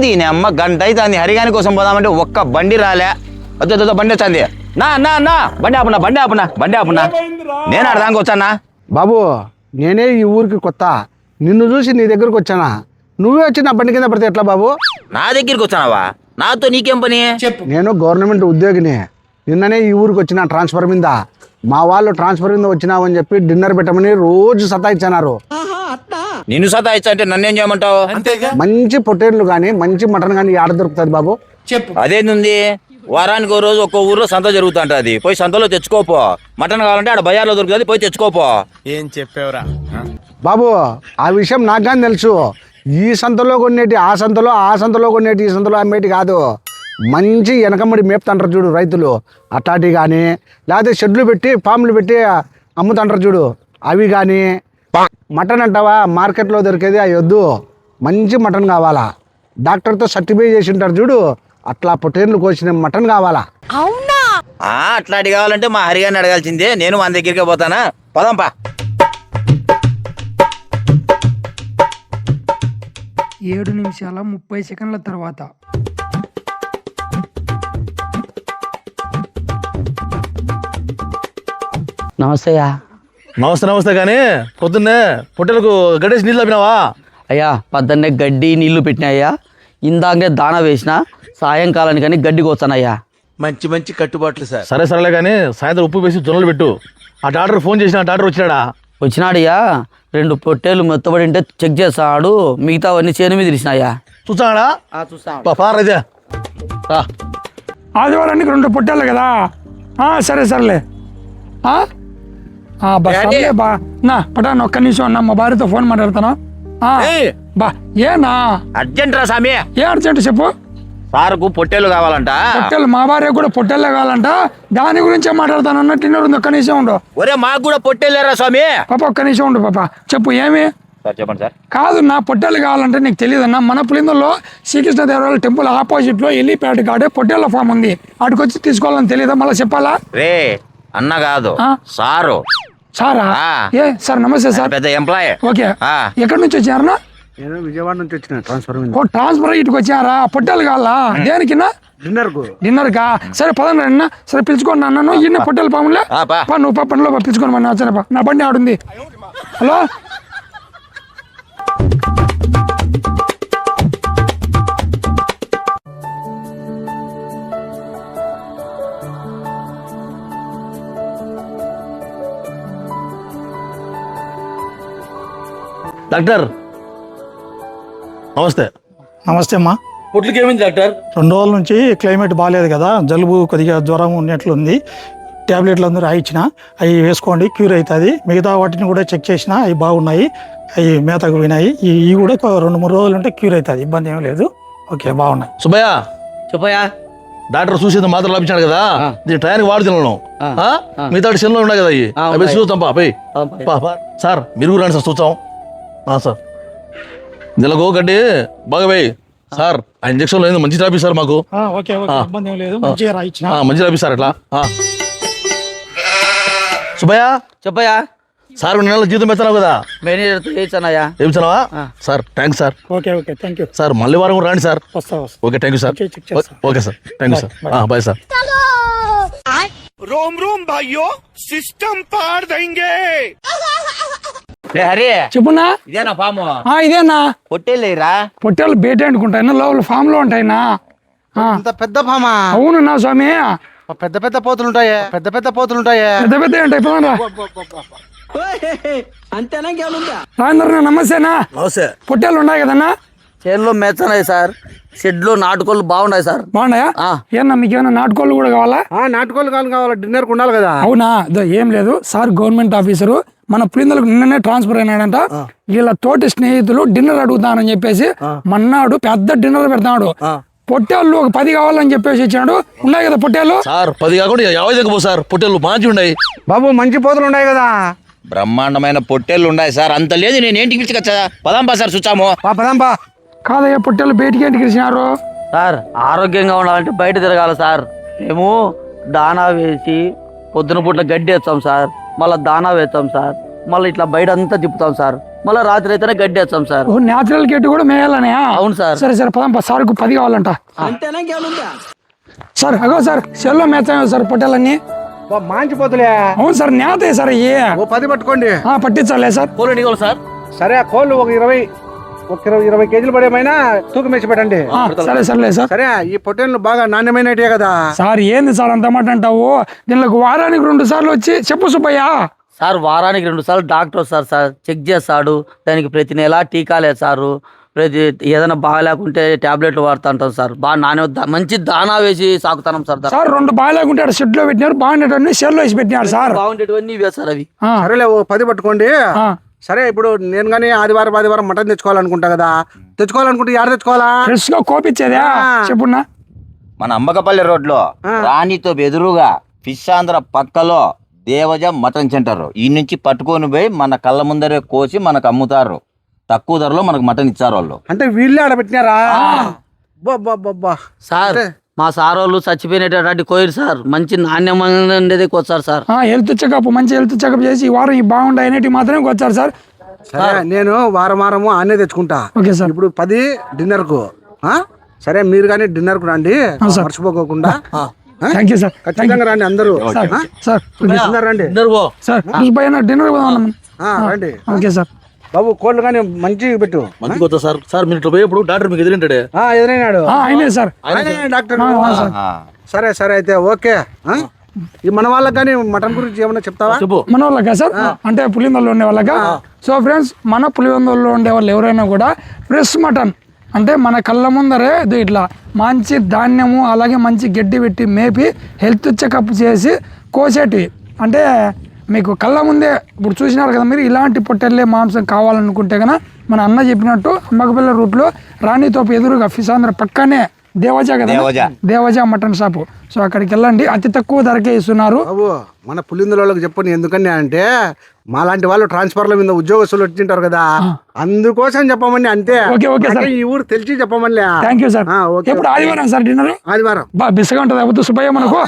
దీని అమ్మ గంట అయితే అంది హరిగాని కోసం పోదామంటే ఒక్క బండి రాలే. వద్దు బండి వచ్చింది. నా బండి ఆపునా నేను అడదానికి వచ్చానా? బాబు నేనే ఈ ఊరికి కొత్త, నిన్ను చూసి నీ దగ్గరకు వచ్చానా, నువ్వే వచ్చి నా బండి కింద పడితే ఎట్లా బాబు? నా దగ్గరికి వచ్చానావా? నాతో నీకేం పని? నేను గవర్నమెంట్ ఉద్యోగిని, నిన్ననే ఈ ఊరికి వచ్చిన ట్రాన్స్ఫర్ మీద. మా వాళ్ళు ట్రాన్స్ఫర్ మీద వచ్చినావని చెప్పి డిన్నర్ పెట్టమని రోజు సతాయిచ్చన్నారు. నిన్ను సతాయిచ్చా అంటే నన్నేం చేయమంటావు? మంచి పొట్టేళ్ళు కానీ మంచి మటన్ కానీ ఆడ దొరుకుతుంది బాబు? అదేంది, వారానికి ఓ రోజు ఒక్కో ఊర్లో సంత జరుగుతుంటది, పోయి సంతలో తెచ్చుకోపో. మటన్ కావాలంటే ఆడ బజార్లో దొరుకుతుంది, పోయి తెచ్చుకోపో. ఏం చెప్పేవరా బాబు? ఆ విషయం నాకు కానీ తెలుసు. ఈ సంతలో కొనేటి ఆ సంతలో, ఆ సంతలో కొనేటి ఈ సంతలో అమ్మేటి కాదు. మంచి వెనకమ్మడి మేపుతంటారు చూడు రైతులు, అట్లాంటివి కానీ, లేకపోతే షెడ్లు పెట్టి ఫామ్లు పెట్టి అమ్ముతుంటారు చూడు, అవి కానీ. మటన్ అంటావా? మార్కెట్లో దొరికేది అవి వద్దు, మంచి మటన్ కావాలా. డాక్టర్తో సర్టిఫై చేసి ఉంటారు చూడు, అట్లా పొట్టేళ్ళు కోసిన మటన్ కావాలా. అట్లాంటి కావాలంటే మా హరిగాన్ని అడగాల్సిందే. నేను మన దగ్గరికే పోతానా? పదంపా. 7:30 తర్వాత. నమస్తేయా. నమస్తే కానీ పొద్దున్నే పొట్టెలకు గడ్డేసి నీళ్ళు తప్పినావా? అయ్యా పొద్దున్నే గడ్డి నీళ్లు పెట్టినాయ్యా, ఇందాకే దాన వేసిన, సాయంకాలానికి కానీ గడ్డి కోస్తానయ్యా. మంచి కట్టుబాట్లు సార్. సరేలే కానీ సాయంత్రం ఉప్పు వేసి జొన్నలు పెట్టు. ఆ డాక్టర్ ఫోన్ చేసిన, ఆ డాక్టర్ వచ్చినాడా? వచ్చినాడయ్యా, 2 పొట్టేలు మెత్తబడి ఉంటే చెక్ చేస్తాడు, మిగతావన్నీ చేను మీద ఇరిసినాయా. చూసాడా? పారైతే ఆదివారానికి 2 పొట్టేళ్ళు కదా. సరేలే. బా నా పటాను ఒక్క నిమిషం అన్న, మా భార్యతో ఫోన్ మాట్లాడతాను. బా ఏనా అర్జెంట్ రా సామి. ఏ అర్జెంట్ చెప్పు. సార్కు పొట్టేలు కావాలంట. పొట్టేలు మా భార్య కూడా పొట్టేళ్ళే కావాలంట, దాని గురించే మాట్లాడతాను అన్నట్టు. ఒక్క నిమిషం ఉండు. ఒరే మాకు కూడా పొట్టేలేరా స్వామి. పాప ఒక్క నిమిషం ఉండు పాప. చెప్పు ఏమి? చెప్పండి సార్. కాదు నా పొట్టేలు కావాలంటే నీకు తెలియదన్నా, మన పులిందుల్లో శ్రీకృష్ణదేవరాయల టెంపుల్ ఆపోజిట్ లో ఎల్లిపేట కాడే పొట్టేళ్ల ఫామ్ ఉంది, అటుకు వచ్చి తీసుకోవాలని తెలియదా? మళ్ళీ చెప్పాలా? రే అన్న కాదు సారు. సారా? ఏ సార్ నమస్తే సార్. పెద్ద ఎంప్లాయ్. ఓకే, ఎక్కడి నుంచి వచ్చారన్నా? నేను విజయవాడ నుంచి వచ్చిన ట్రాన్స్ఫర్ మీద. ఓ ట్రాన్స్ఫర్ ఇటుకు వచ్చారా? పొట్టేలు కావాలా? దేనికిన్నా? డిన్నర్ కా? సరే పదండి అన్న. సరే పిలుచుకోండి అన్న. ఇన్న పొట్టేలు పాములే నువ్వు పనిలో పిలుచుకోండి మన వచ్చాను. నా బండి ఆడుంది. హలో డాక్టర్ నమస్తే అమ్మా. పొట్లకి ఏమైంది డాక్టర్? 2 రోజుల నుంచి క్లైమేట్ బాగాలేదు కదా, జలుబు కొద్దిగా జ్వరం ఉన్నట్లుంది. ట్యాబ్లెట్లు అందరూ రాయించిన, అవి వేసుకోండి క్యూర్ అవుతుంది. మిగతా వాటిని కూడా చెక్ చేసిన, అవి బాగున్నాయి, అవి మేతకు పోయినాయి. ఇవి కూడా 2-3 రోజులు ఉంటే క్యూర్ అవుతుంది, ఇబ్బంది ఏం లేదు. ఓకే బాగున్నాయి. సుబ్బయ్య చెప్పయ్యా. డాక్టర్ చూసేది మాత్రం లభించాడు కదా, దీని టయానికి వాడు తినడం. మిగతా సెల్లో ఉన్నాయి కదా, అవి చూద్దాం సార్. మీరు కూడా రండి సార్, చూద్దాం సార్. నెలకు గడ్డి బాగా పోయి సార్. ఆ ఇంజక్షన్ లేదు, మంచి రాపి సార్ మాకు. మంచి రాపి సార్. అట్లా సుబ్బయ్య చెప్పయ్యా. సార్ 2 నెలల జీతం పెడతావు కదా, మేనేజర్తో చేయించానయ్యా. ఏమిచ్చావా sir? Thanks sir. Thank you sir. మళ్ళీ వారం కూడా రండి sir. Okay thank you sir. Okay sir, thank you sir. Bye sir. रोम भाइयों सिस्टम पार देंगे. హరి చెప్పున్నా. ఇదేనా ఫాము? ఇదేనా పొట్టేలేరా? పొట్టేళ్ళు బయట అనుకుంటాయి, లోపల ఫామ్ లో ఉంటాయినా. అంత పెద్ద ఫామా? అవును నా స్వామి. పెద్ద పోతులు ఉంటాయి. పెద్ద ఉంటాయి పదరా. రాజేంద్ర నమస్తేనా. పొట్టేళ్ళు ఉన్నాయి కదన్నా? చేనులో మెచ్చనాయి సార్, షెడ్లో నాటుకోళ్ళు బాగున్నాయి సార్. బాగున్నాయా? ఏమన్నా మీకు ఏమైనా నాటుకోళ్ళు కూడా కావాలా? నాటుకోళ్ళు కావాలి, డిన్నర్ ఉండాలి కదా. అవునా? ఏం లేదు సార్, గవర్నమెంట్ ఆఫీసరు మన పులిందలకు నిన్ననే ట్రాన్స్ఫర్ అయినాడంట. వీళ్ళ తోటి స్నేహితులు డిన్నర్ అడుగుతానని చెప్పేసి మన్నాడు పెద్ద డిన్నర్ పెడతాడు. పొట్టేళ్ళు ఒక 10 కావాలని చెప్పేసి ఇచ్చాడు. ఉన్నాయి కదా పొట్టేళ్ళు? సార్ 10 కాకుండా 50 దగ్గర సార్. పొట్టేళ్ళు మంచి ఉన్నాయి బాబు, మంచి పోతులు ఉన్నాయి కదా. బ్రహ్మాండమైన పొట్టేళ్ళు ఉన్నాయి సార్. అంత లేదు, నేను ఏంటికి పిలుచుకొచ్చా? పదాంపా సార్, చూచాము. పదాంపా. కాదయ్యా, పొట్టేళ్ళు బయటికి ఏంటికి ఇచ్చినారు? సార్ ఆరోగ్యంగా ఉండాలంటే బయట తిరగాలి సార్. మేము దానా వేసి పొద్దున పూట్ల గడ్డి వేస్తాం సార్, మళ్ళీ దానా వేస్తాం సార్, మళ్ళీ ఇట్లా బయట అంతా తిప్పుతాం సార్. మళ్ళీ రాత్రి అయితేనే గడ్డి వేస్తాం సార్. న్యాచురల్ గడ్డి కూడా మేయాలనే? అవును సార్. సరే సరే పదాం సార్కు 10 కావాలంట సార్. అగో సార్ సెల్లో మేతాయి సార్ పొట్టేలన్నీ. మాంచిపోతులే. అవును సార్ నేతే సార్ అయ్యి. ఓ 10 పట్టుకోండి. పట్టించాలే సార్. కోళ్ళు ఎన్ని కావాలి సార్? సరే ఆ కోళ్ళు ఒక 20 కేజీలు పడేమైనా తూకం వేసి పెట్టండి. సరే సర్లే సార్. సరే ఈ పొట్టేళ్ళు బాగా నాణ్యమైనటే కదా సార్. ఏంది సార్ అంత మాట అంటావు? దీనికి వారానికి 2 సార్లు వచ్చి చెప్పు సుబ్బయ్య. సార్ వారానికి 2 సార్లు డాక్టర్ వస్తారు సార్, చెక్ చేస్తాడు. దానికి ప్రతి నెల టీకాలు వేస్తారు. ప్రతి ఏదైనా బాగాలేకుంటే టాబ్లెట్లు వాడుతూ ఉంటాం సార్. బాగా మంచి దానా వేసి సాకుతాం సార్. సార్ 2 బాగాలేకుంటే షెడ్ లో పెట్టినారు, బాగుండేటన్ని షెడ్ లో వేసి పెట్టినారు సార్. బాగుండేటివన్నీ ఇవే సార్ అవి. సరేలే ఓ 10 పట్టుకోండి. సరే ఇప్పుడు నేను కానీ ఆదివారం మటన్ తెచ్చుకోవాలనుకుంటా కదా, తెచ్చుకోవాలనుకుంటే యాడ తెచ్చుకోవాలా? ఫ్రెష్ గా కోపిచ్చేదా చెప్పున్నా? మన అంబకపల్లి రోడ్లో రాణితో ఎదురుగా ఫిష్ ఆంధ్ర పక్కలో దేవజ మటన్ సెంటర్. ఈ నుంచి పట్టుకొని పోయి మన కళ్ళ ముందరే కోసి మనకు అమ్ముతారు. తక్కువ ధరలో మనకు మటన్ ఇచ్చారు వాళ్ళు. అంటే వీళ్ళే ఆడబెట్టినారా? సార్ మా సార్ వాళ్ళు చచ్చిపోయినటువంటి కోయిరు సార్. మంచి నాణ్యమైనది కొచ్చారు సార్. హెల్త్ చెకప్, మంచి హెల్త్ చెకప్ చేసి ఈ వారం ఈ బాగుంటాయి అనేటివి మాత్రమే వచ్చారు సార్. సరే నేను వారము ఆనే తెచ్చుకుంటా. Okay sir. ఇప్పుడు 10 డిన్నర్ కు. సరే మీరు కానీ డిన్నర్ కు రండి, మర్చిపోకుండా. Thank you sir. ఖచ్చితంగా రండి అందరూ. సార్ రండి సార్. డిన్నర్ రండి. Okay sir. బాబు కోళ్ళు కానీ మంచిగా పెట్టు. మంచిగా వస్తా సార్. సార్ మీరు ఇట్లా పోయేప్పుడు డాక్టర్ మీకు ఎదురింటాడే? ఎదురైనాడు ఆయనే సార్. డాక్టర్. సరే సరే అయితే ఓకే. ఈ మన వాళ్ళకి కానీ మటన్ గురించి ఏమన్నా చెప్తావా? చెప్పు. మన వాళ్ళకా సార్? అంటే పులివెందులలో ఉండే వాళ్ళకా? సో ఫ్రెండ్స్, మన పులివెందులలో ఉండే వాళ్ళు ఎవరైనా కూడా ఫ్రెష్ మటన్ అంటే మన కళ్ళ ముందరే ఇట్లా మంచి ధాన్యము అలాగే మంచి గడ్డి పెట్టి మేపి హెల్త్ చెకప్ చేసి కోసేటి, అంటే మీకు కళ్ళ ముందే ఇప్పుడు చూసినారు కదా మీరు. ఇలాంటి పొట్టెళ్ళే మాంసం కావాలనుకుంటే కనుక మన అన్న చెప్పినట్టు అంబకపల్లి రూట్లో రాణితోపు ఎదురుగా ఫిష్ ఆంధ్ర పక్కనే దేవజ కదా, దేవజ మటన్ షాపు. సో అక్కడికి వెళ్ళండి, అతి తక్కువ ధరకే ఇస్తున్నారు. బాబు మన పులిందులకి చెప్పండి ఎందుకని అంటే మాలాంటి వాళ్ళు ట్రాన్స్ఫర్ల మీద ఉద్యోగస్తులు వచ్చింటారు కదా, అందుకోసం చెప్పమని అంతే. Okay sir. ఈ ఊరు తెలిసి చెప్పమని. Thank you sir. ఎప్పుడు ఆదివారం సార్ డిన్నర్? ఆదివారం. బిస్సగా ఉంటుంది సుబ్బయ్య మనకు.